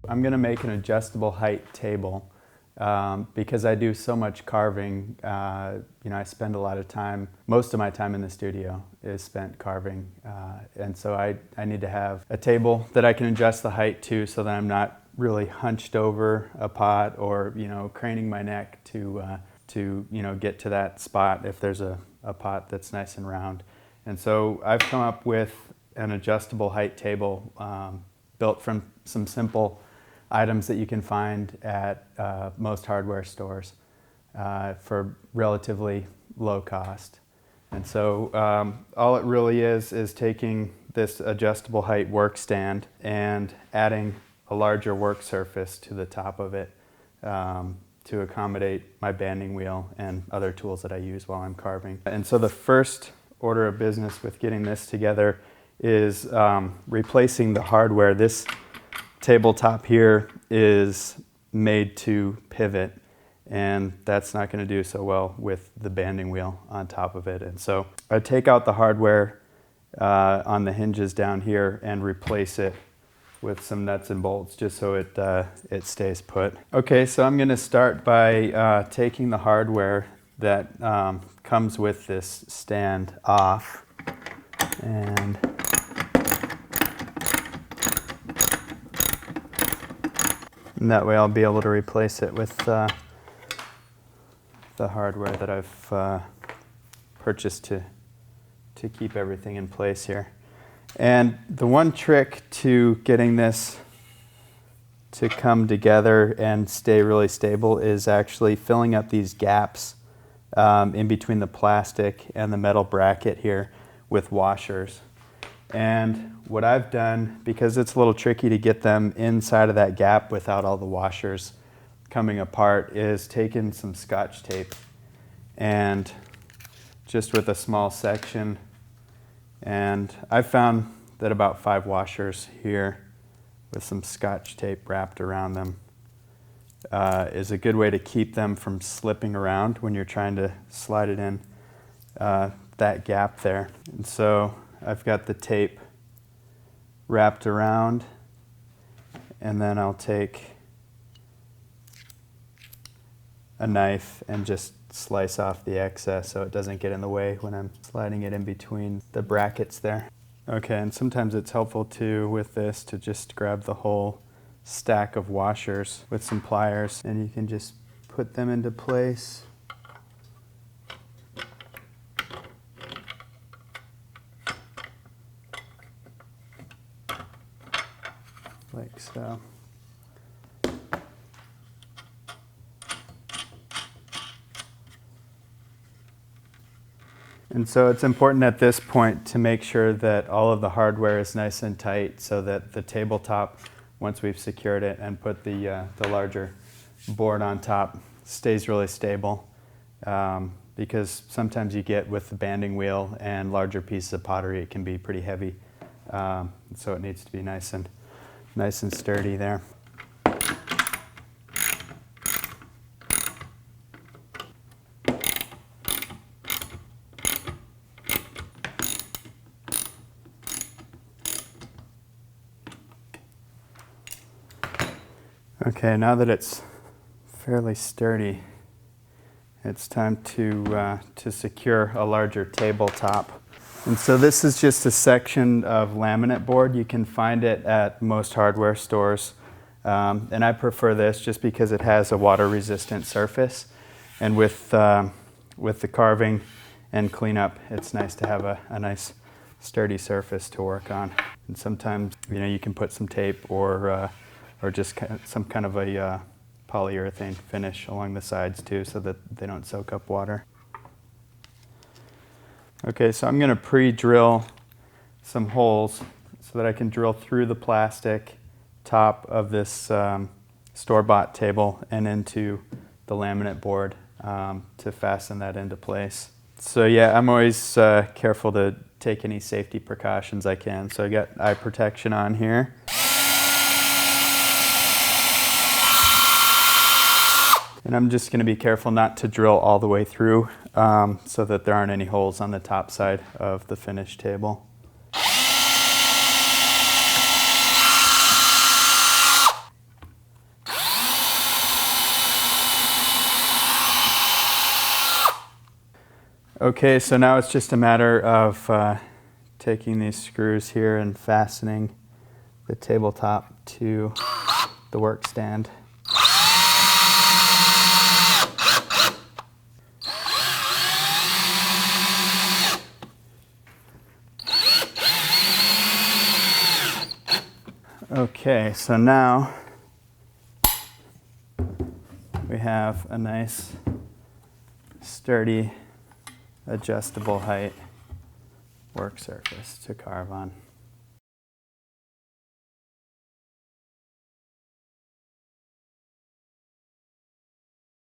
I'm going to make an adjustable height table because I do so much carving. I spend a lot of time, most of my time in the studio is spent carving. And so I need to have a table that I can adjust the height to so that I'm not really hunched over a pot or, craning my neck to get to that spot if there's a pot that's nice and round. And so I've come up with an adjustable height table built from some simple items that you can find at most hardware stores for relatively low cost. And so all it really is taking this adjustable height workstand and adding a larger work surface to the top of it to accommodate my banding wheel and other tools that I use while I'm carving. And so the first order of business with getting this together is replacing the hardware. This tabletop here is made to pivot, and that's not going to do so well with the banding wheel on top of it. And so I take out the hardware on the hinges down here and replace it with some nuts and bolts just so it stays put. Okay, so I'm going to start by taking the hardware that comes with this stand off, and that way I'll be able to replace it with the hardware that I've purchased to keep everything in place here. And the one trick to getting this to come together and stay really stable is actually filling up these gaps in between the plastic and the metal bracket here with washers. And what I've done, because it's a little tricky to get them inside of that gap without all the washers coming apart, is taken some Scotch tape and just with a small section, and I've found that about 5 washers here with some Scotch tape wrapped around them is a good way to keep them from slipping around when you're trying to slide it in that gap there. And so I've got the tape wrapped around, and then I'll take a knife and just slice off the excess so it doesn't get in the way when I'm sliding it in between the brackets there. Okay, and sometimes it's helpful too with this to just grab the whole stack of washers with some pliers, and you can just put them into place. Like so. And so it's important at this point to make sure that all of the hardware is nice and tight so that the tabletop, once we've secured it and put the larger board on top, stays really stable. Because sometimes you get with the banding wheel and larger pieces of pottery, it can be pretty heavy. So it needs to be nice and sturdy there. Okay, now that it's fairly sturdy, it's time to secure a larger tabletop. And so this is just a section of laminate board. You can find it at most hardware stores. And I prefer this just because it has a water-resistant surface. And with the carving and cleanup, it's nice to have a nice sturdy surface to work on. And sometimes, you can put some tape or just some kind of a polyurethane finish along the sides too so that they don't soak up water. Okay, so I'm going to pre-drill some holes so that I can drill through the plastic top of this store-bought table and into the laminate board to fasten that into place. So yeah, I'm always careful to take any safety precautions I can. So I got eye protection on here. And I'm just going to be careful not to drill all the way through so that there aren't any holes on the top side of the finished table. Okay, so now it's just a matter of taking these screws here and fastening the tabletop to the work stand. Okay, so now we have a nice, sturdy, adjustable height work surface to carve on.